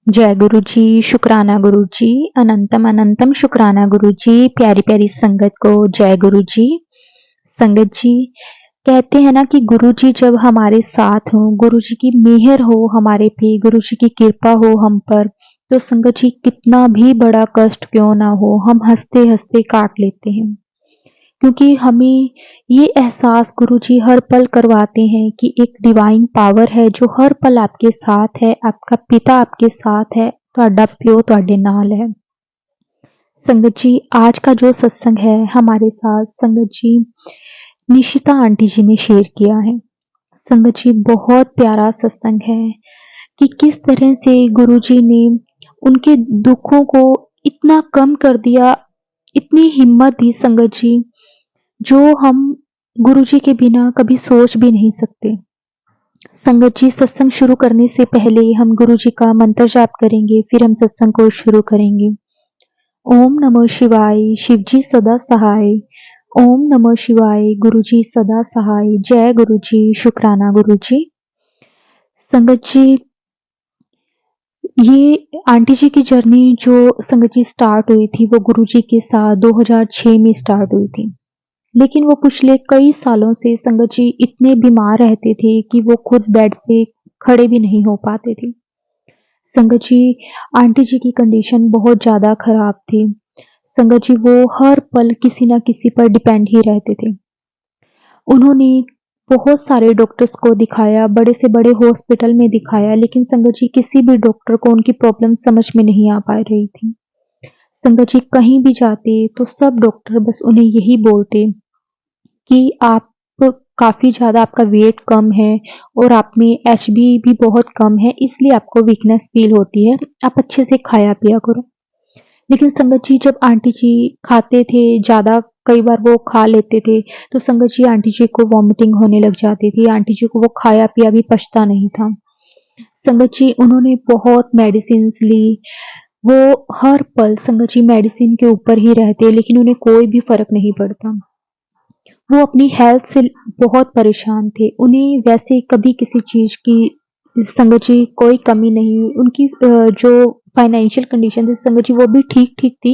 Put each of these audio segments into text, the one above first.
जय गुरु जी, शुक्राना गुरु जी, अनंतम अनंतम शुक्राना गुरु जी, प्यारी प्यारी संगत को जय गुरु जी। संगत जी, कहते हैं ना कि गुरु जी जब हमारे साथ हों, गुरु जी की मेहर हो हमारे पे, गुरु जी की कृपा हो हम पर, तो संगत जी कितना भी बड़ा कष्ट क्यों ना हो, हम हंसते हंसते काट लेते हैं। क्योंकि हमें ये एहसास गुरुजी हर पल करवाते हैं कि एक डिवाइन पावर है जो हर पल आपके साथ है, आपका पिता आपके साथ है, ਤੁਹਾਡਾ ਪਿਓ ਤੁਹਾਡੇ ਨਾਲ है। संगत जी आज का जो सत्संग है हमारे साथ संगत जी निशिता आंटी जी ने शेयर किया है। संगत जी बहुत प्यारा सत्संग है कि किस तरह से गुरुजी ने उनके दुखों को इतना कम कर दिया, इतनी हिम्मत दी संगत जी, जो हम गुरुजी के बिना कभी सोच भी नहीं सकते। संगत जी सत्संग शुरू करने से पहले हम गुरुजी का मंत्र जाप करेंगे, फिर हम सत्संग को शुरू करेंगे। ओम नमः शिवाय, शिवजी सदा सहाय। ओम नमः शिवाय, गुरुजी सदा सहाय। जय गुरुजी, शुक्राना गुरुजी। संगत जी ये आंटी जी की जर्नी जो संगत जी स्टार्ट हुई थी वो गुरुजी के साथ 2006 में स्टार्ट हुई थी। लेकिन वो पिछले कई सालों से संगत जी इतने बीमार रहते थे कि वो खुद बेड से खड़े भी नहीं हो पाते थे। संगत जी आंटी जी की कंडीशन बहुत ज़्यादा खराब थी। संगत जी वो हर पल किसी न किसी पर डिपेंड ही रहते थे। उन्होंने बहुत सारे डॉक्टर्स को दिखाया, बड़े से बड़े हॉस्पिटल में दिखाया, लेकिन संगत जी किसी भी डॉक्टर को उनकी प्रॉब्लम समझ में नहीं आ पा रही थी। संगत जी कहीं भी जाते तो सब डॉक्टर बस उन्हें यही बोलते कि आप काफ़ी ज़्यादा आपका वेट कम है और आप में एचबी भी बहुत कम है, इसलिए आपको वीकनेस फील होती है, आप अच्छे से खाया पिया करो। लेकिन संगत जी जब आंटी जी खाते थे ज़्यादा, कई बार वो खा लेते थे तो संगत जी आंटी जी को वॉमिटिंग होने लग जाती थी, आंटी जी को वो खाया पिया भी पचता नहीं था। संगत जी उन्होंने बहुत मेडिसिन ली, वो हर पल संगत जी मेडिसिन के ऊपर ही रहते, लेकिन उन्हें कोई भी फर्क नहीं पड़ता। वो अपनी हेल्थ से बहुत परेशान थे। उन्हें वैसे कभी किसी चीज़ की संगत जी कोई कमी नहीं हुई। उनकी जो फाइनेंशियल कंडीशन थी संगत जी वो भी ठीक-ठीक थी।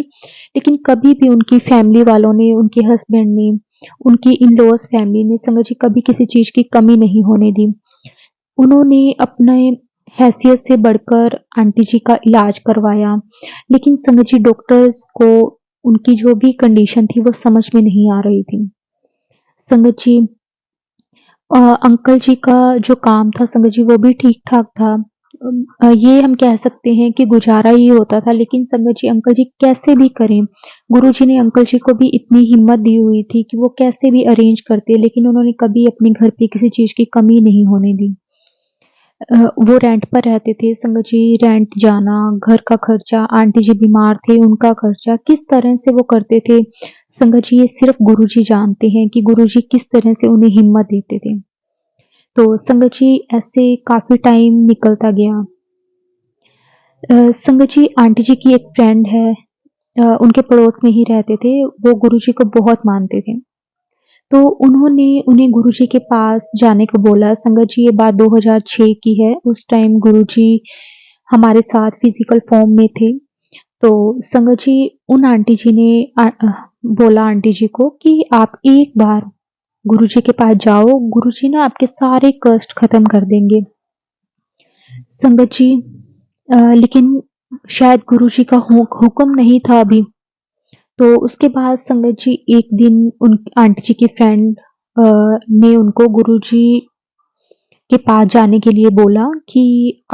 लेकिन कभी भी उनकी फैमिली वालों ने, उनके हस्बैंड ने, उनकी इन-लॉज़ फैमिली ने संगत जी कभी किसी चीज़ की कमी नहीं होने दी। उन्होंने अपने हैसियत से बढ़कर आंटी जी का इलाज करवाया। लेकिन संगत जी डॉक्टर्स को उनकी जो भी कंडीशन थी वो समझ में नहीं आ रही थी। संगत जी अंकल जी का जो काम था संगत जी वो भी ठीक-ठाक था। ये हम कह सकते हैं कि गुज़ारा ही होता था, लेकिन संगत जी अंकल जी कैसे भी करें, गुरुजी ने अंकल जी को भी इतनी हिम्मत दी हुई थी कि वो कैसे भी अरेंज करते, लेकिन उन्होंने कभी अपने घर पे किसी चीज़ की कमी नहीं होने दी। वो रेंट पर रहते थे, संगत जी रेंट जाना, घर का खर्चा, आंटी जी बीमार थे, उनका खर्चा किस तरह से वो करते थे, संगत जी ये सिर्फ़ गुरुजी जानते हैं कि गुरुजी किस तरह से उन्हें हिम्मत देते थे। तो संगत जी ऐसे काफ़ी टाइम निकलता गया। संगत जी आंटी जी की एक फ्रेंड है, उनके पड़ोस में ही रहते थे, वो गुरुजी को बहुत मानते थे। तो उन्होंने उन्हें गुरुजी के पास जाने को बोला। संगत जी ये बात 2006 की है, उस टाइम गुरुजी हमारे साथ फिज़िकल फॉर्म में थे। तो संगत जी उन आंटी जी ने बोला आंटी जी को कि आप एक बार गुरुजी के पास जाओ, गुरुजी ना आपके सारे कष्ट खत्म कर देंगे। संगत जी लेकिन शायद गुरुजी का हुक्म नहीं था अभी। तो उसके बाद संगत जी एक दिन उन आंटी जी की फ्रेंड ने उनको गुरुजी के पास जाने के लिए बोला कि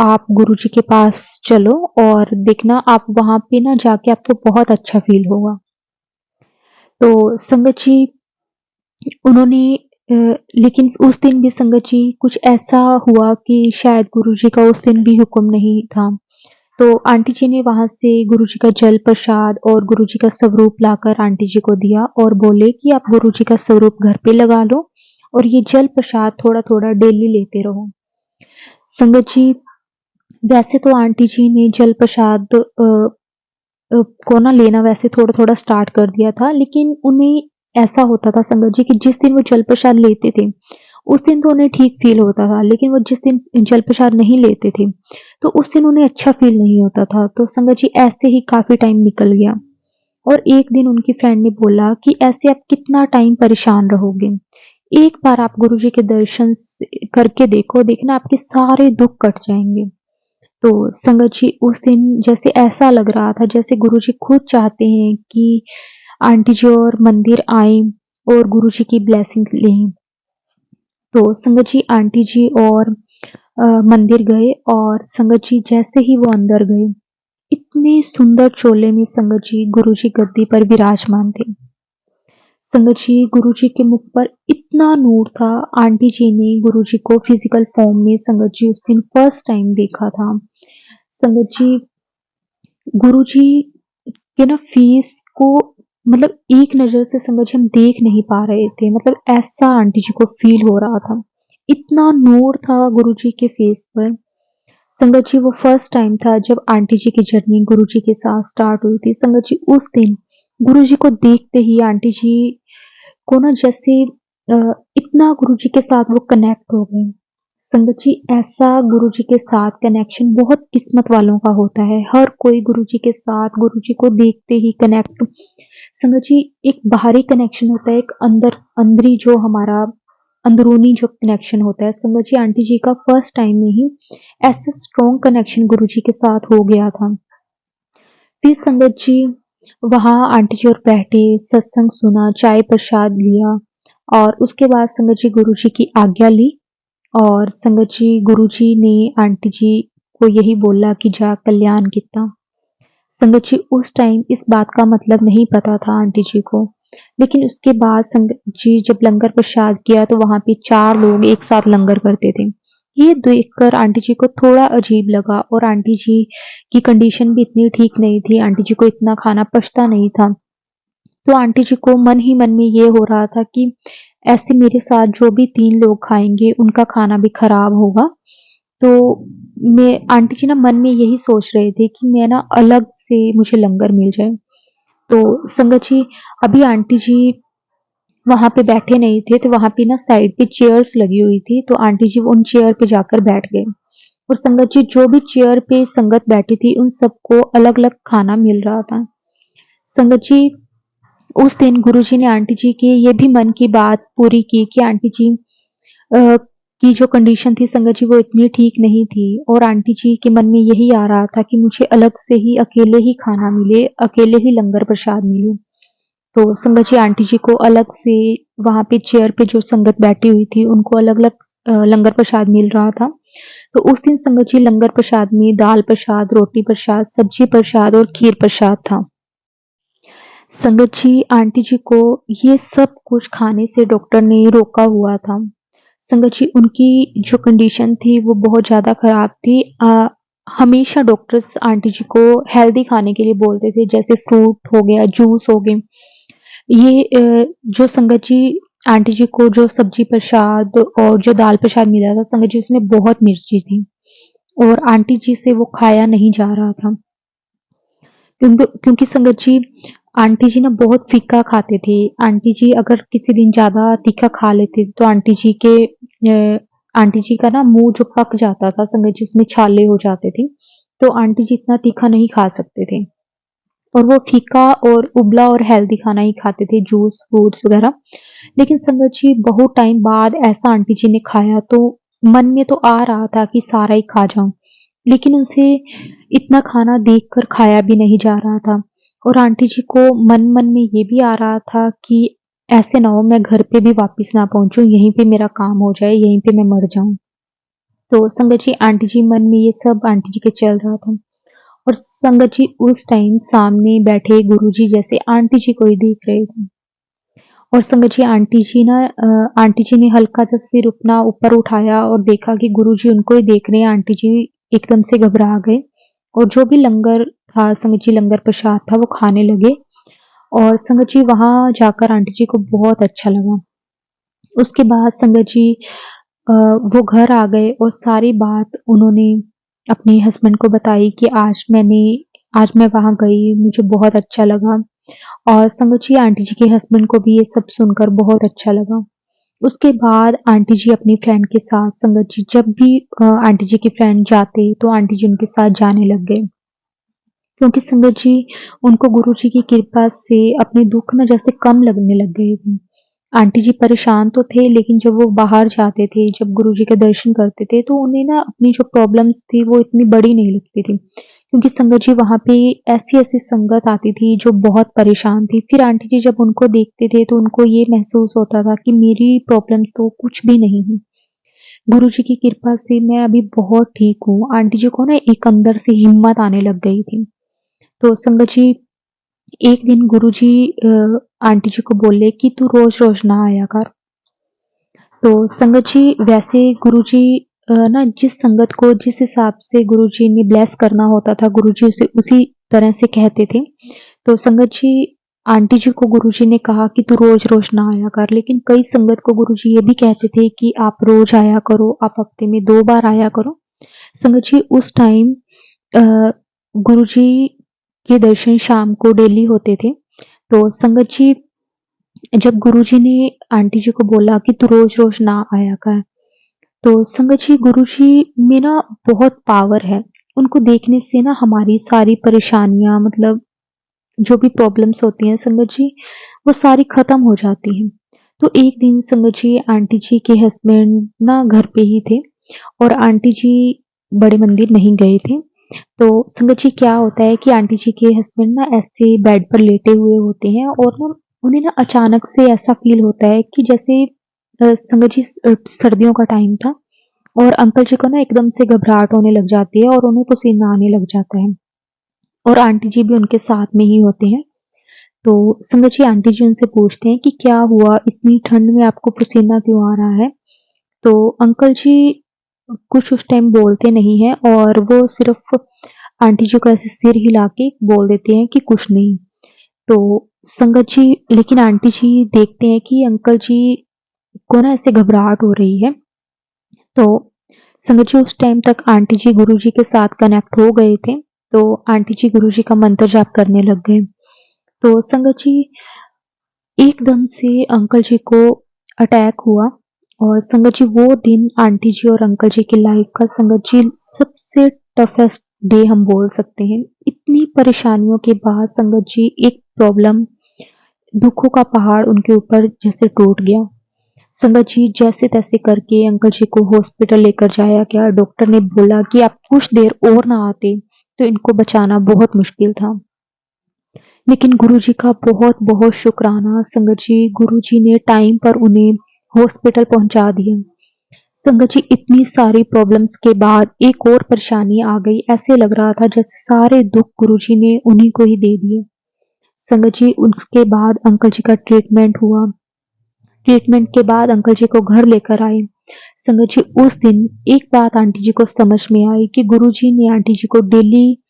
आप गुरुजी के पास चलो और देखना आप वहाँ पे ना जाके आपको बहुत अच्छा फ़ील होगा। तो संगत जी उन्होंने लेकिन उस दिन भी संगत जी कुछ ऐसा हुआ कि शायद गुरुजी का उस दिन भी हुक्म नहीं था। तो आंटी जी ने वहाँ से गुरुजी का जल प्रसाद और गुरुजी का स्वरूप लाकर आंटी जी को दिया और बोले कि आप गुरुजी का स्वरूप घर पे लगा लो और ये जल प्रसाद थोड़ा-थोड़ा डेली लेते रहो। संगत जी वैसे तो आंटी जी ने जल प्रसाद को ना लेना वैसे थोड़ा-थोड़ा स्टार्ट कर दिया था, लेकिन उन्हें ऐसा होता था संगत जी कि जिस दिन वो जल प्रसाद लेते थे, उस दिन तो उन्हें ठीक फ़ील होता था, लेकिन वो जिस दिन जल प्रसाद नहीं लेते थे, तो उस दिन उन्हें अच्छा फ़ील नहीं होता था। तो संगत जी ऐसे ही काफ़ी टाइम निकल गया और एक दिन उनकी फ्रेंड ने बोला कि ऐसे आप कितना टाइम परेशान रहोगे? एक बार आप गुरुजी के दर्शन करके देखो, देखना आपके सारे दुःख कट जाएँगे। तो संगत जी उस दिन जैसे ऐसा लग रहा था जैसे गुरुजी खुद चाहते हैं कि आंटी जी और मंदिर आएँ और गुरुजी की ब्लेसिंग लें। तो संगत जी आंटी जी और मंदिर गए और संगत जी जैसे ही वो अंदर गए, इतने सुंदर चोले में संगत जी गुरुजी गद्दी पर विराजमान थे। संगत जी गुरुजी के मुख पर इतना नूर था, आंटी जी ने गुरुजी को फिजिकल फॉर्म में संगत जी उस दिन फर्स्ट टाइम देखा था। संगत जी गुरुजी के ना फेस को मतलब एक नज़र से संगत जी हम देख नहीं पा रहे थे, मतलब ऐसा आंटी जी को फ़ील हो रहा था। इतना नूर था गुरुजी के फेस पर। संगत जी वो फर्स्ट टाइम था जब आंटी जी की जर्नी गुरुजी के साथ स्टार्ट हुई थी। संगत जी उस दिन गुरुजी को देखते ही आंटी जी को ना जैसे अ, इतना गुरुजी के साथ वो कनेक्ट हो गए। संगत जी ऐसा गुरुजी के साथ कनेक्शन बहुत किस्मत वालों का होता है। हर कोई गुरुजी के साथ गुरुजी को देखते ही कनेक्ट। संगत जी एक बाहरी कनेक्शन होता है, एक अंदरी जो हमारा अंदरूनी जो कनेक्शन होता है। संगत जी आंटी जी का फर्स्ट टाइम में ही ऐसा स्ट्रॉन्ग कनेक्शन गुरुजी के साथ हो गया था। फिर संगत जी वहाँ आंटी जी और बैठे, सत्संग सुना, चाय प्रसाद लिया और उसके बाद संगत जी गुरुजी की आज्ञा ली और संगत जी गुरुजी ने आंटी जी को यही बोला कि जा कल्याण किता। संगत जी उस टाइम इस बात का मतलब नहीं पता था आंटी जी को, लेकिन उसके बाद संगत जी जब लंगर प्रसाद किया तो वहाँ पे 4 लोग एक साथ लंगर करते थे। ये देखकर आंटी जी को थोड़ा अजीब लगा और आंटी जी की कंडीशन भी इतनी ठीक नहीं थी, आंटी जी को इतना खाना पचता नहीं था। तो आंटी जी को मन ही मन में ये हो रहा था कि ऐसे मेरे साथ जो भी 3 लोग खाएँगे उनका खाना भी खराब होगा। तो मैं आंटी जी ना मन में यही सोच रहे थे कि मैं ना अलग से मुझे लंगर मिल जाए। तो संगत जी अभी आंटी जी वहाँ पे बैठे नहीं थे, तो वहाँ पे ना साइड पे चेयर्स लगी हुई थी, तो आंटी जी उन चेयर पे जाकर बैठ गए और संगत जी जो भी चेयर पे संगत बैठी थी, उन सबको अलग-अलग खाना मिल रहा था। संगत जी उस दिन गुरुजी ने आंटी जी की ये भी मन की बात पूरी की कि आंटी जी अ, की जो कंडीशन थी संगत जी वो इतनी ठीक नहीं थी और आंटी जी के मन में यही आ रहा था कि मुझे अलग से ही अकेले ही खाना मिले, अकेले ही लंगर प्रसाद मिले। तो संगत जी आंटी जी को अलग से वहाँ पे चेयर पे जो संगत बैठी हुई थी उनको अलग-अलग लंगर प्रसाद मिल रहा था। तो उस दिन संगत जी लंगर प्रसाद में दाल प्रसाद, रोटी प्रसाद, सब्जी प्रसाद और खीर प्रसाद था। संगत जी आंटी जी को ये सब कुछ खाने से डॉक्टर ने रोका हुआ था। संगत जी उनकी जो कंडीशन थी वो बहुत ज़्यादा ख़राब थी। हमेशा डॉक्टर्स आंटी जी को हेल्दी खाने के लिए बोलते थे जैसे फ्रूट हो गया, जूस हो गए। ये जो संगत जी आंटी जी को जो सब्जी प्रसाद और जो दाल प्रसाद मिला था संगत जी उसमें बहुत मिर्ची थी और आंटी जी से वो खाया नहीं जा रहा था। क्योंकि संगत जी आंटी जी ना बहुत फीका खाते थे। आंटी जी अगर किसी दिन ज़्यादा तीखा खा लेते तो आंटी जी का ना मुँह जो पक जाता था संगत जी उसमें छाले हो जाते थे। तो आंटी जी इतना तीखा नहीं खा सकते थे और वो फीका और उबला और हेल्दी खाना ही खाते थे, जूस, फ्रूट्स वगैरह। लेकिन संगत जी बहुत टाइम बाद ऐसा आंटी जी ने खाया तो मन में तो आ रहा था कि सारा ही खा जाऊँ। लेकिन उनसे इतना खाना देखकर खाया भी नहीं जा रहा था और आंटी जी को मन-मन में ये भी आ रहा था कि ऐसे ना हो मैं घर पे भी वापस ना पहुँचूँ, यहीं पे मेरा काम हो जाए, यहीं पे मैं मर जाऊँ। तो संगत जी आंटी जी मन में ये सब आंटी जी के चल रहा था और संगत जी उस टाइम सामने बैठे गुरुजी जैसे आंटी जी को ही देख रहे थे और संगत जी आंटी जी ने हल्का सा सिर अपना ऊपर उठाया और देखा कि गुरुजी उनको ही देख रहे हैं। आंटी जी एकदम से घबरा गए और जो भी लंगर था संगत जी लंगर प्रसाद था वो खाने लगे और संगत जी वहाँ जाकर आंटी जी को बहुत अच्छा लगा। उसके बाद संगत जी वो घर आ गए और सारी बात उन्होंने अपने हस्बैंड को बताई कि आज मैं वहाँ गई, मुझे बहुत अच्छा लगा और संगत जी आंटी जी के हस्बैंड को भी ये सब सुनकर बहुत अच्छा लगा। उसके बाद आंटी जी अपनी फ्रेंड के साथ संगत जी जब भी आंटी जी के फ्रेंड जाते तो आंटी जी उनके साथ जाने लग गए, क्योंकि संगत जी उनको गुरु जी की कृपा से अपने दुख ना जैसे कम लगने लग गए थे। आंटी जी परेशान तो थे, लेकिन जब वो बाहर जाते थे, जब गुरु जी के दर्शन करते थे, तो उन्हें ना अपनी जो प्रॉब्लम्स थी वो इतनी बड़ी नहीं लगती थी, क्योंकि संगत जी वहाँ पे ऐसी-ऐसी संगत आती थी जो बहुत परेशान थी। फिर आंटी जी जब उनको देखते थे तो उनको ये महसूस होता था कि मेरी प्रॉब्लम तो कुछ भी नहीं है। गुरु जी की कृपा से मैं अभी बहुत ठीक हूँ। आंटी जी को ना एक अंदर से हिम्मत आने लग गई थी। तो संगत जी एक दिन गुरुजी आंटी जी को बोले कि तू रोज-रोज ना आया कर। तो संगत जी वैसे गुरुजी ना जिस संगत को जिस हिसाब से गुरुजी ने ब्लेस करना होता था, गुरुजी उसे उसी तरह से कहते थे। तो संगत जी आंटी जी को गुरुजी ने कहा कि तू रोज-रोज ना आया कर, लेकिन कई संगत को गुरुजी ये भी कहते थे कि आप रोज आया करो, आप हफ्ते में 2 बार आया करो। संगत जी उस टाइम अ, गुरुजी के दर्शन शाम को डेली होते थे। तो संगत जी जब गुरुजी ने आंटी जी को बोला कि तू रोज-रोज ना आया कर, तो संगत जी गुरुजी में ना बहुत पावर है। उनको देखने से ना हमारी सारी परेशानियाँ मतलब जो भी प्रॉब्लम्स होती हैं संगत जी, वो सारी खत्म हो जाती हैं। तो एक दिन संगत जी आंटी जी के हस्बैंड ना घर पे ही थे और आंटी जी बड़े मंदिर नहीं गए थे। तो संगत जी क्या होता है कि आंटी जी के हस्बैंड ना ऐसे बेड पर लेटे हुए होते हैं और ना उन्हें ना अचानक से ऐसा फ़ील होता है कि जैसे संगत जी सर्दियों का टाइम था और अंकल जी को ना एकदम से घबराहट होने लग जाती है और उन्हें पसीना आने लग जाता है और आंटी जी भी उनके साथ में ही होते हैं। तो संगत जी आंटी जी उनसे पूछते हैं कि क्या हुआ? इतनी ठंड में आपको पसीना क्यों आ रहा है? तो अंकल जी कुछ उस टाइम बोलते नहीं हैं और वो सिर्फ़ आंटी जी को ऐसे सिर हिला के बोल देते हैं कि कुछ नहीं। तो संगत जी लेकिन आंटी जी देखते हैं कि अंकल जी को ना ऐसे घबराहट हो रही है। तो संगत जी उस टाइम तक आंटी जी गुरुजी के साथ कनेक्ट हो गए थे। तो आंटी जी गुरुजी का मंत्र जाप करने लग गए। तो संगत जी एकदम से अंकल जी को अटैक हुआ और संगत जी वो दिन आंटी जी और अंकल जी की लाइफ का संगत जी सबसे टफेस्ट डे हम बोल सकते हैं। इतनी परेशानियों के बाद संगत जी एक प्रॉब्लम दुखों का पहाड़ उनके ऊपर जैसे टूट गया। संगत जी जैसे-तैसे करके अंकल जी को हॉस्पिटल लेकर जाया गया। डॉक्टर ने बोला कि आप कुछ देर और ना आते, तो इनको बचाना बहुत मुश्किल था। लेकिन गुरुजी का बहुत-बहुत शुक्राना संगत जी, गुरुजी ने टाइम पर उन्हें हॉस्पिटल पहुँचा दिया। संगत जी इतनी सारी प्रॉब्लम्स के बाद एक और परेशानी आ गई। ऐसे लग रहा था जैसे सारे दुःख गुरुजी ने उन्हीं को ही दे दिए। संगत जी उसके बाद अंकल जी का ट्रीटमेंट हुआ। ट्रीटमेंट के बाद अंकल जी को घर लेकर आए। संगत जी उस दिन एक बात आंटी जी को समझ में आई कि गुरुजी ने आंटी जी को डेली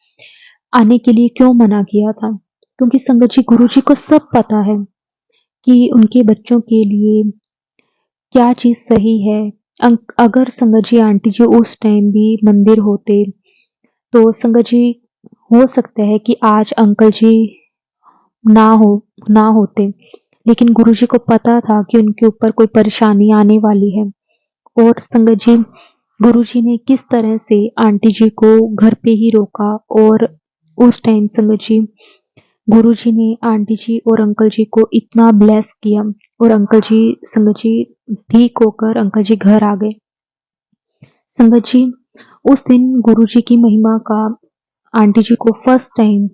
आने के लिए क्यों मना किया था। क्योंकि संगत जी गुरुजी को सब पता है कि उनके बच्चों के लिए क्या चीज़ सही है। अगर संगत जी आंटी जी उस टाइम भी मंदिर होते, तो संगत जी हो सकता है कि आज अंकल जी ना हो ना होते। लेकिन गुरुजी को पता था कि उनके ऊपर कोई परेशानी आने वाली है और संगत जी गुरुजी ने किस तरह से आंटी जी को घर पे ही रोका और उस टाइम संगत जी गुरुजी ने आंटी जी और अंकल जी को इतना ब्लेस किया और अंकल जी संगत जी ठीक होकर अंकल जी घर आ गए। संगत जी उस दिन गुरुजी की महिमा का आंटी जी को फर्स्ट टाइम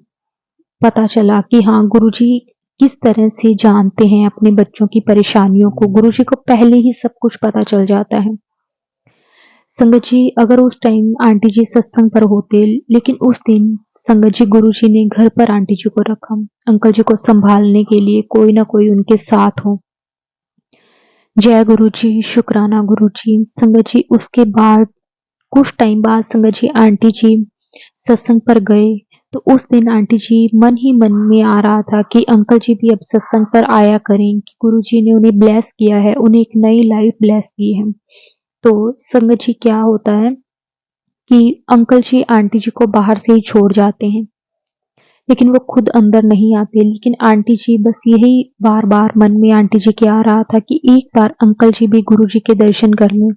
पता चला कि हाँ गुरुजी किस तरह से जानते हैं अपने बच्चों की परेशानियों को। गुरुजी को पहले ही सब कुछ पता चल जाता है। संगत जी अगर उस टाइम आंटी जी सत्संग पर होते, लेकिन उस दिन संगत जी गुरुजी ने घर पर आंटी जी को रखा, अंकल जी को संभालने के लिए कोई ना कोई उनके साथ हो। जय गुरुजी, शुक्राना गुरुजी। संगत जी उसके बाद कुछ टाइम बाद संगत जी आंटी जी सत्संग पर गए, तो उस दिन आंटी जी मन ही मन में आ रहा था कि अंकल जी भी अब सत्संग पर आया करें कि गुरुजी ने उन्हें ब्लेस किया है, उन्हें एक नई लाइफ ब्लेस की है। तो संगत जी क्या होता है कि अंकल जी आंटी जी को बाहर से ही छोड़ जाते हैं। लेकिन वो खुद अंदर नहीं आते। लेकिन आंटी जी बस यही बार-बार मन में आंटी जी के आ रहा था कि एक बार अंकल जी भी गुरुजी के दर्शन कर लें।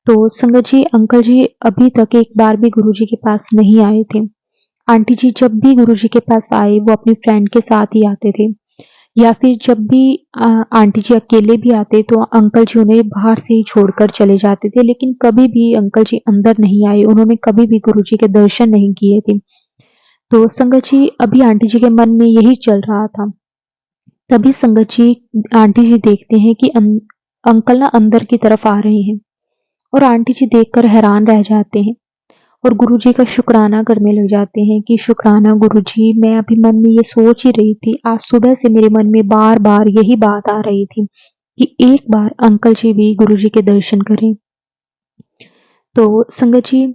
तो संगत जी, अंकल जी अभी तक एक बार भी गुरुजी के पास नहीं आए थे। आंटी जी जब भी गुरुजी के पास आए, वो अपनी फ्रेंड के साथ ही आते थे, या फिर जब भी आंटी जी अकेले भी आते तो अंकल जी उन्हें बाहर से ही छोड़कर चले जाते थे, लेकिन कभी भी अंकल जी अंदर नहीं आए, उन्होंने कभी भी गुरुजी के दर्शन नहीं किए थे। तो संगत जी अभी आंटी जी के मन में यही चल रहा था। तभी संगत जी आंटी जी देखते हैं कि अंकल ना अंदर की तरफ आ रहे हैं, और आंटी जी देखकर हैरान रह जाते हैं और गुरुजी का शुक्राना करने लग जाते हैं कि शुक्राना गुरुजी, मैं अभी मन में ये सोच ही रही थी, आज सुबह से मेरे मन में बार-बार यही बात आ रही थी कि एक बार अंकल जी भी गुरुजी के दर्शन करें। तो संगत जी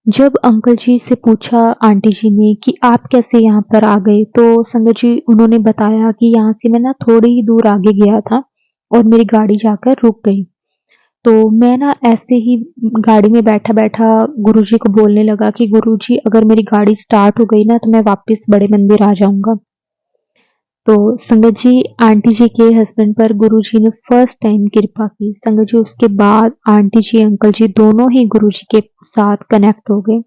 जब अंकल जी से पूछा आंटी जी ने कि आप कैसे यहाँ पर आ गए, तो संगत जी उन्होंने बताया कि यहाँ से मैं ना थोड़ी ही दूर आगे गया था और मेरी गाड़ी जाकर रुक गई। तो मैं ना ऐसे ही गाड़ी में बैठा-बैठा गुरुजी को बोलने लगा कि गुरुजी, अगर मेरी गाड़ी स्टार्ट हो गई ना तो मैं वापस बड़े मंदिर आ जाऊँगा। तो संगत जी आंटी जी के हस्बैंड पर गुरुजी ने फर्स्ट टाइम कृपा की। संगत जी उसके बाद आंटी जी अंकल जी दोनों ही गुरुजी के साथ कनेक्ट हो गए।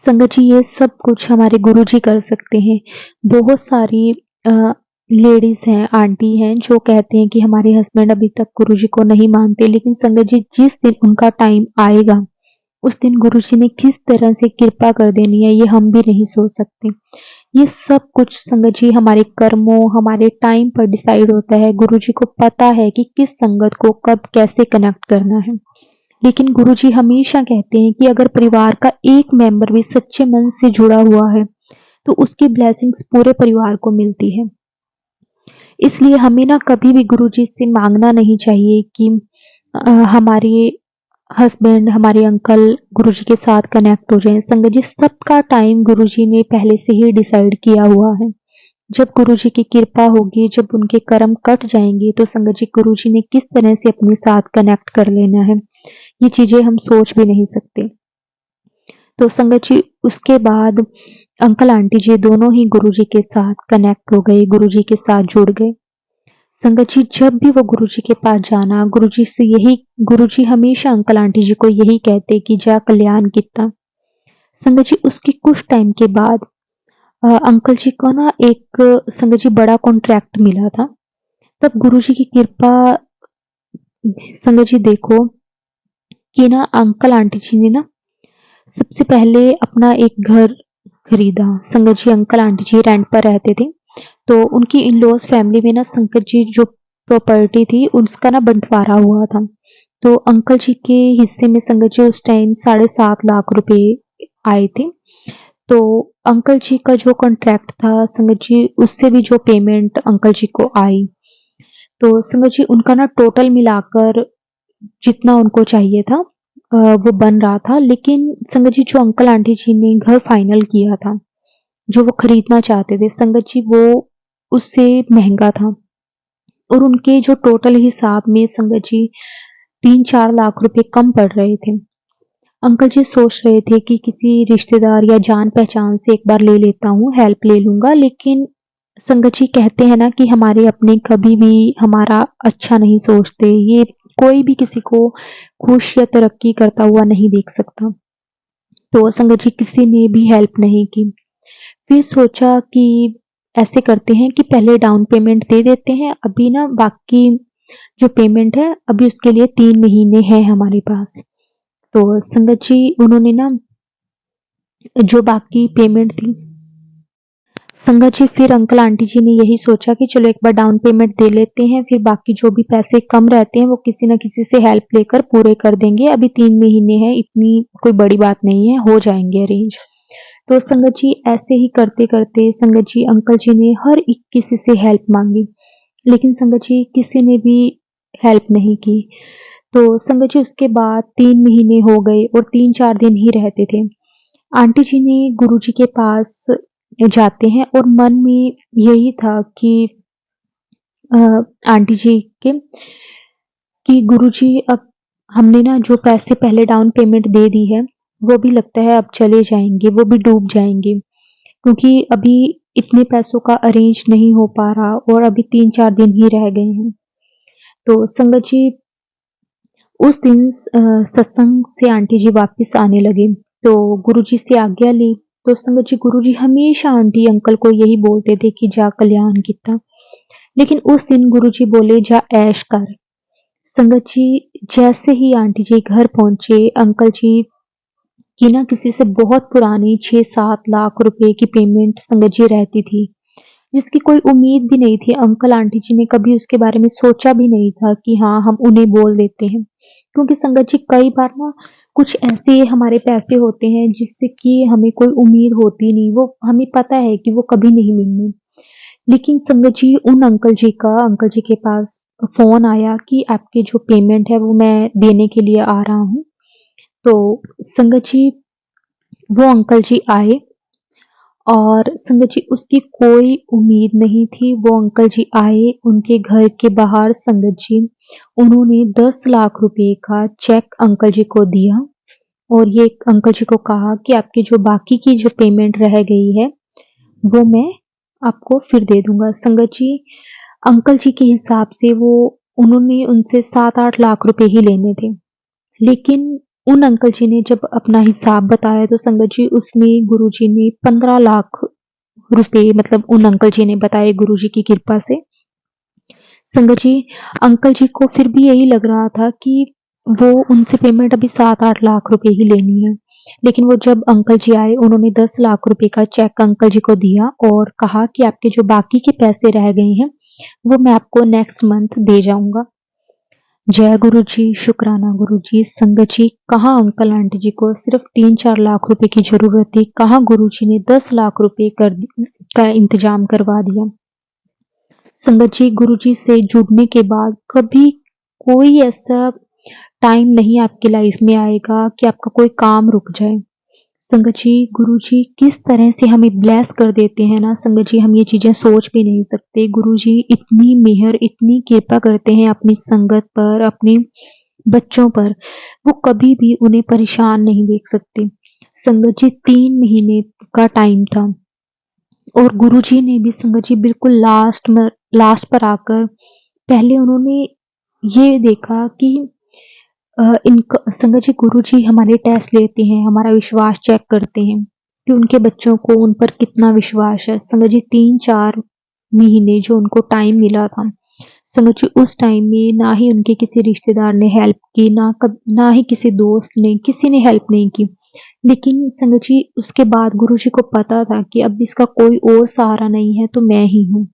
संगत जी ये सब कुछ हमारे गुरुजी कर सकते हैं। बहुत सारी लेडीज़ हैं, आंटी हैं जो कहते हैं कि हमारे हस्बैंड अभी तक गुरुजी को नहीं मानते, लेकिन संगत जी जिस दिन उनका टाइम आएगा, उस दिन गुरुजी ने किस तरह से कृपा कर देनी है, ये हम भी नहीं सोच सकते। ये सब कुछ संगत जी हमारे कर्मों, हमारे टाइम पर डिसाइड होता है। गुरुजी को पता है कि किस संगत को कब कैसे कनेक्ट करना है। लेकिन गुरुजी हमेशा कहते हैं कि अगर परिवार का एक मेंबर भी सच्चे मन से जुड़ा हुआ है, तो उसकी ब्लेसिंग्स पूरे परिवार को मिलती है। इसलिए हमें ना कभी भी गुरुजी से माँगना नहीं चाहिए कि हमारे हस्बैंड, हमारे अंकल गुरुजी के साथ कनेक्ट हो जाएँ। संगत जी सबका टाइम गुरुजी ने पहले से ही डिसाइड किया हुआ है। जब गुरुजी की कृपा होगी, जब उनके कर्म कट जाएँगे, तो संगत जी गुरुजी ने किस तरह से अपने साथ कनेक्ट कर लेना है, ये चीज़ें हम सोच भी नहीं सकते। तो संगत जी उसके बाद अंकल आंटी जी दोनों ही गुरुजी के साथ कनेक्ट हो गए, गुरुजी के साथ जुड़ गए। संगत जी जब भी वो गुरुजी के पास जाना, गुरुजी से यही गुरुजी हमेशा अंकल आंटी जी को यही कहते कि जा कल्याण कित्ता। संगत जी उसके कुछ टाइम के बाद अंकल जी को ना एक संगत जी बड़ा कॉन्ट्रैक्ट मिला था। तब गुरुजी की कृपा संगत जी देखो कि ना अंकल आंटी जी ने ना सबसे पहले अपना एक घर खरीदा। संगत जी अंकल आंटी जी रेंट पर रहते थे, तो उनकी इन-लॉज़ फैमिली में ना संगत जी जो प्रॉपर्टी थी उसका ना बंटवारा हुआ था। तो अंकल जी के हिस्से में संगत जी उस टाइम 7.5 लाख रुपए आए थे। तो अंकल जी का जो कॉन्ट्रैक्ट था संगत जी उससे भी जो पेमेंट अंकल जी को आई, तो संगत जी उनका ना टोटल मिलाकर जितना उनको चाहिए था वो बन रहा था। लेकिन संगत जी जो अंकल आंटी जी ने घर फाइनल किया था, जो वो खरीदना चाहते थे, संगत जी वो उससे महँगा था और उनके जो टोटल हिसाब में संगत जी 3-4 लाख रुपए कम पड़ रहे थे। अंकल जी सोच रहे थे कि किसी रिश्तेदार या जान-पहचान से एक बार ले लेता हूँ, हेल्प ले लूँगा, लेकिन संगत जी कहते हैं ना कि हमारे अपने कभी भी हमारा अच्छा नहीं सोचते। ये कोई भी किसी को खुश या तरक्की करता हुआ नहीं देख सकता। तो संगत जी किसी ने भी हेल्प नहीं की। फिर सोचा कि ऐसे करते हैं कि पहले डाउन पेमेंट दे देते हैं, अभी ना बाकी जो पेमेंट है अभी उसके लिए 3 महीने हैं हमारे पास। तो संगत जी उन्होंने ना जो बाकी पेमेंट थी, संगत जी फिर अंकल आंटी जी ने यही सोचा कि चलो एक बार डाउन पेमेंट दे लेते हैं, फिर बाकी जो भी पैसे कम रहते हैं वो किसी न किसी से हेल्प लेकर पूरे कर देंगे। अभी 3 महीने हैं, इतनी कोई बड़ी बात नहीं है, हो जाएँगे अरेंज। तो संगत जी ऐसे ही करते-करते संगत जी अंकल जी ने हर एक किसी से हेल्प माँगी, लेकिन संगत जी किसी ने भी हेल्प नहीं की। तो संगत जी उसके बाद 3 महीने हो गए और 3-4 दिन ही रहते थे। आंटी जी ने गुरुजी के पास जाते हैं और मन में यही था कि अ, आंटी जी के कि गुरुजी अब हमने ना जो पैसे पहले डाउन पेमेंट दे दी है, वो भी लगता है अब चले जाएँगे, वो भी डूब जाएँगे। क्योंकि अभी इतने पैसों का अरेंज नहीं हो पा रहा और अभी 3-4 दिन ही रह गए हैं। तो संगत जी उस दिन सत्संग से आंटी जी वापस आने लगे, तो गुरुजी से आज्ञा ली। तो संगत जी गुरुजी हमेशा आंटी अंकल को यही बोलते थे कि जा कल्याण किता। लेकिन उस दिन गुरुजी बोले जा ऐश कर। संगत जी जैसे ही आंटी जी घर पहुंचे, अंकल जी की ना किसी से बहुत पुरानी 6-7 लाख रुपए की पेमेंट संगत जी रहती थी, जिसकी कोई उम्मीद भी नहीं थी। अंकल आंटी जी ने कभी उसके बारे में सोचा भी नहीं था कि हाँ हम उन्हें बोल देते हैं, क्योंकि संगत जी कई बार ना कुछ ऐसे हमारे पैसे होते हैं जिससे कि हमें कोई उम्मीद होती नहीं, वो हमें पता है कि वो कभी नहीं मिलने। लेकिन संगत जी उन अंकल जी के पास फोन आया कि आपकी जो पेमेंट है वो मैं देने के लिए आ रहा हूँ। तो संगत जी वो अंकल जी आए और संगत जी उसकी कोई उम्मीद नहीं थी। वो अंकल जी आए, उनके घर के बाहर संगत जी उन्होंने 10 लाख रुपए का चेक अंकल जी को दिया और ये अंकल जी को कहा कि आपकी जो बाकी की जो पेमेंट रह गई है वो मैं आपको फिर दे दूंगा। संगत जी अंकल जी के हिसाब से वो उन्होंने उनसे 7-8 लाख रुपए ही लेने थे, लेकिन उन अंकल जी ने जब अपना हिसाब बताया तो संगत जी उसमें गुरुजी ने 15 लाख रुपए मतलब उन अंकल जी ने बताए गुरुजी की कृपा से। संगत जी अंकल जी को फिर भी यही लग रहा था कि वो उनसे पेमेंट अभी 7-8 लाख रुपए ही लेनी है, लेकिन वो जब अंकल जी आए उन्होंने 10 लाख रुपए का चेक अंकल जी को दिया और कहा कि आपके जो बाकी के पैसे रह गए हैं वो मैं आपको नेक्स्ट मंथ दे जाऊंगा। जय गुरु जी, शुक्राना गुरु जी। संगत जी कहाँ अंकल आंटी जी को सिर्फ 3-4 लाख रुपए की जरूरत थी, कहाँ गुरु जी ने 10 लाख रुपए का इंतजाम करवा दिया। संगत जी गुरु जी से जुड़ने के बाद कभी कोई ऐसा टाइम नहीं आपकी लाइफ में आएगा कि आपका कोई काम रुक जाए। संगत जी गुरु जी किस तरह से हमें ब्लेस कर देते हैं ना संगत जी, हम ये चीजें सोच भी नहीं सकते। गुरु जी इतनी मेहर इतनी कृपा करते हैं अपनी संगत पर, अपने बच्चों पर, वो कभी भी उन्हें परेशान नहीं देख सकते। संगत जी 3 महीने का टाइम था और गुरुजी ने भी संगत जी बिल्कुल लास्ट पर आकर पहले उन्होंने ये देखा कि इनका संगत जी गुरुजी हमारे टेस्ट लेते हैं, हमारा विश्वास चेक करते हैं कि उनके बच्चों को उन पर कितना विश्वास है। संगत जी 3-4 महीने जो उनको टाइम मिला था संगत जी उस टाइम में ना ही उनके किसी रिश्तेदार ने हेल्प की, ना ही किसी दोस्त ने, किसी ने हेल्प नहीं की। लेकिन संगत जी उसके बाद गुरुजी को पता था कि अब इसका कोई और सहारा नहीं है तो मैं ही हूँ।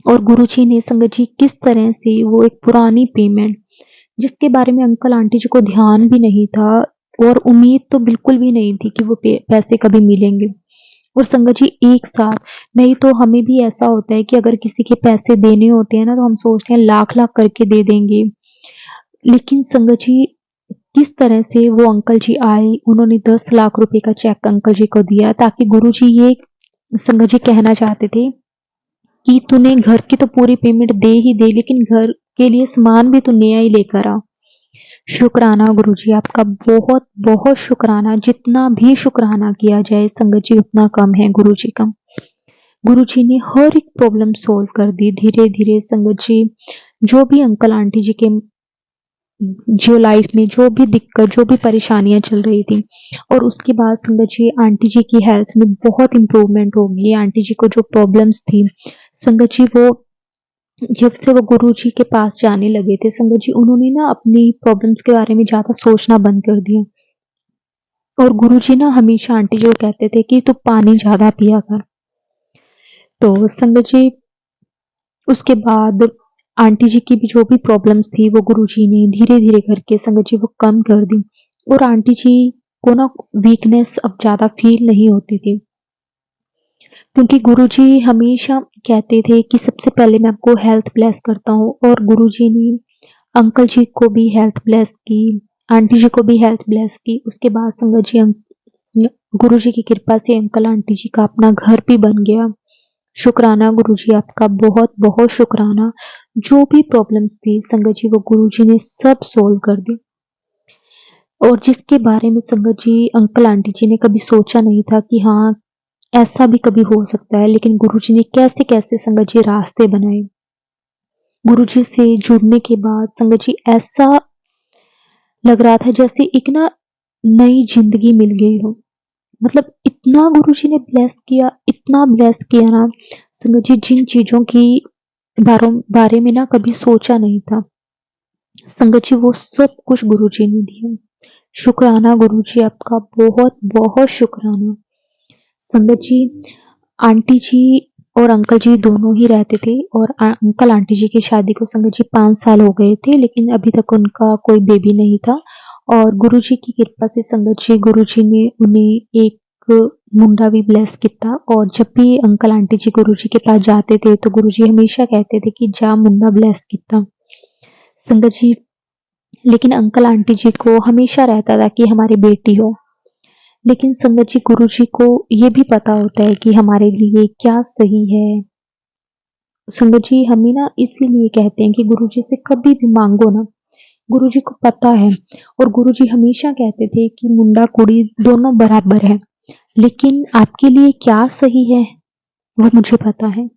और गुरुजी ने संगत जी किस तरह से वो एक पुरानी पेमेंट जिसके बारे में अंकल आंटी जी को ध्यान भी नहीं था और उम्मीद तो बिल्कुल भी नहीं थी कि वो पैसे कभी मिलेंगे। और संगत जी एक साथ, नहीं तो हमें भी ऐसा होता है कि अगर किसी के पैसे देने होते हैं ना तो हम सोचते हैं लाख लाख करके दे देंगे। लेकिन संगत जी किस तरह से वो अंकल जी आए, उन्होंने 10 लाख रुपए का चेक अंकल जी को दिया ताकि गुरुजी ये संगत जी कहना चाहते थे कि तूने घर की तो पूरी पेमेंट दे ही दे, लेकिन घर के लिए सामान भी तू नया ही लेकर आ। शुक्राना गुरुजी आपका, बहुत बहुत शुक्राना। जितना भी शुक्राना किया जाए संगत जी उतना कम है गुरुजी का। गुरुजी ने हर एक प्रॉब्लम सॉल्व कर दी धीरे धीरे। संगत जी जो भी अंकल आंटी जी के जो लाइफ में जो भी दिक्कत जो भी परेशानियां चल रही थी और उसके बाद संगत जी आंटी जी की हेल्थ में बहुत इम्प्रूवमेंट हो गई। आंटी जी को जो प्रॉब्लम्स थी संगत जी वो जब से वो गुरु जी के पास जाने लगे थे संगत जी उन्होंने ना अपनी प्रॉब्लम्स के बारे में ज्यादा सोचना बंद कर दिया। और गुरु जी ना हमेशा आंटी जी को कहते थे कि तू पानी ज्यादा पिया कर। तो संगत जी उसके बाद आंटी जी की भी जो भी प्रॉब्लम्स थी वो गुरुजी ने धीरे धीरे करके संगत जी वो कम कर दी। और आंटी जी को ना वीकनेस अब ज्यादा फील नहीं होती थी, क्योंकि गुरुजी हमेशा कहते थे कि सबसे पहले मैं आपको हेल्थ ब्लेस करता हूँ। और गुरुजी ने अंकल जी को भी हेल्थ ब्लेस की, आंटी जी को भी हेल्थ ब्लेस की। उसके बाद संगत जी गुरुजी की कृपा से अंकल आंटी जी का अपना घर भी बन गया। शुक्राना गुरुजी आपका, बहुत बहुत शुक्राना। जो भी प्रॉब्लम्स थी संगत जी वो गुरुजी ने सब सोल्व कर दी। और जिसके बारे में संगत जी अंकल आंटी जी ने कभी सोचा नहीं था कि हाँ ऐसा भी कभी हो सकता है, लेकिन गुरुजी ने कैसे-कैसे संगत जी रास्ते बनाए। गुरुजी से जुड़ने के बाद संगत जी ऐसा लग रहा था जैसे एक ना नई ज़िंदगी मिल गई हो। मतलब इतना गुरुजी ने ब्लेस किया, इतना ब्लेस किया ना, संगत जी जिन चीज़ों की बारे में ना कभी सोचा नहीं था। संगत जी वो सब कुछ गुरुजी ने दिया। शुक्राना गुरुजी आपका बहुत-बहुत शुक्राना। संगत जी, आंटी जी और अंकल जी दोनों ही रहते थे और अंकल आंटी जी की शादी को संगत जी 5 साल हो गए थे, लेकिन अभी तक उनका कोई बेबी नहीं था। और गुरुजी की कृपा से संगत जी, गुरुजी ने उन्हें एक मुंडा भी ब्लेस किया। और जब भी अंकल आंटी जी गुरुजी के पास जाते थे तो गुरुजी हमेशा कहते थे कि जा मुंडा ब्लेस किया। संगत जी, लेकिन अंकल आंटी जी को हमेशा रहता था कि हमारी बेटी हो। लेकिन संगत जी, गुरुजी को ये भी पता होता है कि हमारे लिए क्या सही है। संगत जी, हमें ना इसीलिए कहते हैं कि गुरुजी से कभी भी मांगो ना, गुरुजी को पता है। और गुरुजी हमेशा कहते थे कि मुंडा कुड़ी दोनों बराबर है, लेकिन आपके लिए क्या सही है वो मुझे पता है।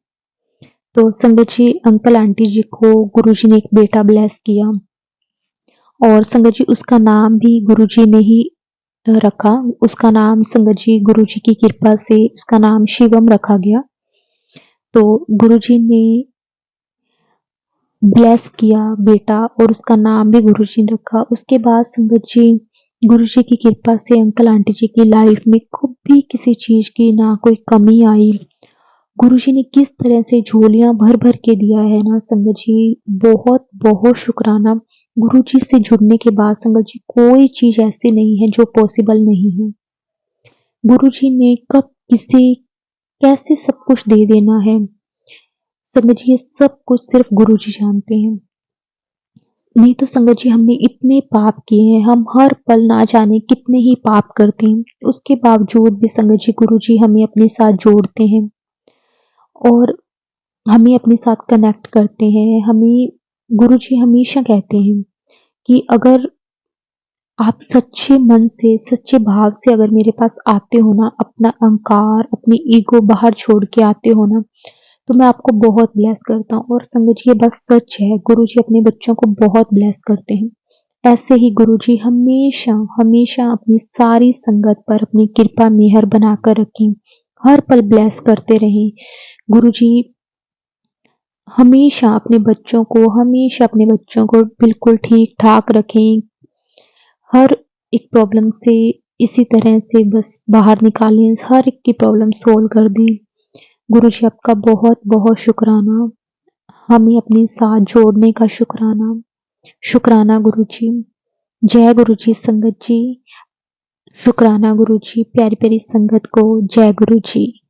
तो संगत जी, अंकल आंटी जी को गुरुजी ने एक बेटा ब्लेस किया। और संगत जी, उसका नाम भी गुरुजी ने ही रखा। उसका नाम संगत जी, गुरुजी की कृपा से उसका नाम शिवम रखा गया। तो गुरुजी ने ब्लेस किया बेटा और उसका नाम भी गुरुजी ने रखा। उसके बाद संगत जी, गुरुजी की कृपा से अंकल आंटी जी की लाइफ में कभी किसी चीज की ना कोई कमी आई। गुरुजी ने किस तरह से झोलियां भर भर के दिया है ना संगत जी, बहुत बहुत शुक्राना। गुरुजी से जुड़ने के बाद संगत जी, कोई चीज ऐसी नहीं है जो पॉसिबल नहीं है। गुरुजी ने कब किसे कैसे सब कुछ दे देना है, संगत जी ये सब कुछ सिर्फ गुरुजी जानते हैं। नहीं तो संगत जी, हमने इतने पाप किए हैं, हम हर पल ना जाने कितने ही पाप करते हैं। उसके बावजूद भी संगत जी, गुरुजी हमें अपने साथ जोड़ते हैं और हमें अपने साथ कनेक्ट करते हैं। हमें गुरुजी हमेशा कहते हैं कि अगर आप सच्चे मन से, सच्चे भाव से अगर मेरे पास आते हो ना, अपना अहंकार, अपनी ईगो बाहर छोड़ के आते हो ना, तो मैं आपको बहुत ब्लेस करता हूँ। और संगत जी, ये बस सच है, गुरुजी अपने बच्चों को बहुत ब्लेस करते हैं। ऐसे ही गुरुजी हमेशा हमेशा अपनी सारी संगत पर अपनी कृपा मेहर बनाकर रखें, हर पल ब्लेस करते रहें। गुरुजी हमेशा अपने बच्चों को बिल्कुल ठीक ठाक रखें। हर एक प्रॉब्लम से इसी तरह से बस बाहर निकालें, हर एक की प्रॉब्लम सोल्व कर दें। गुरुजी आपका बहुत बहुत शुक्राना, हमें अपने साथ जोड़ने का शुक्राना। शुक्राना गुरुजी। जय गुरुजी संगत जी। शुक्राना गुरुजी, प्यारी प्यारी संगत को जय गुरुजी।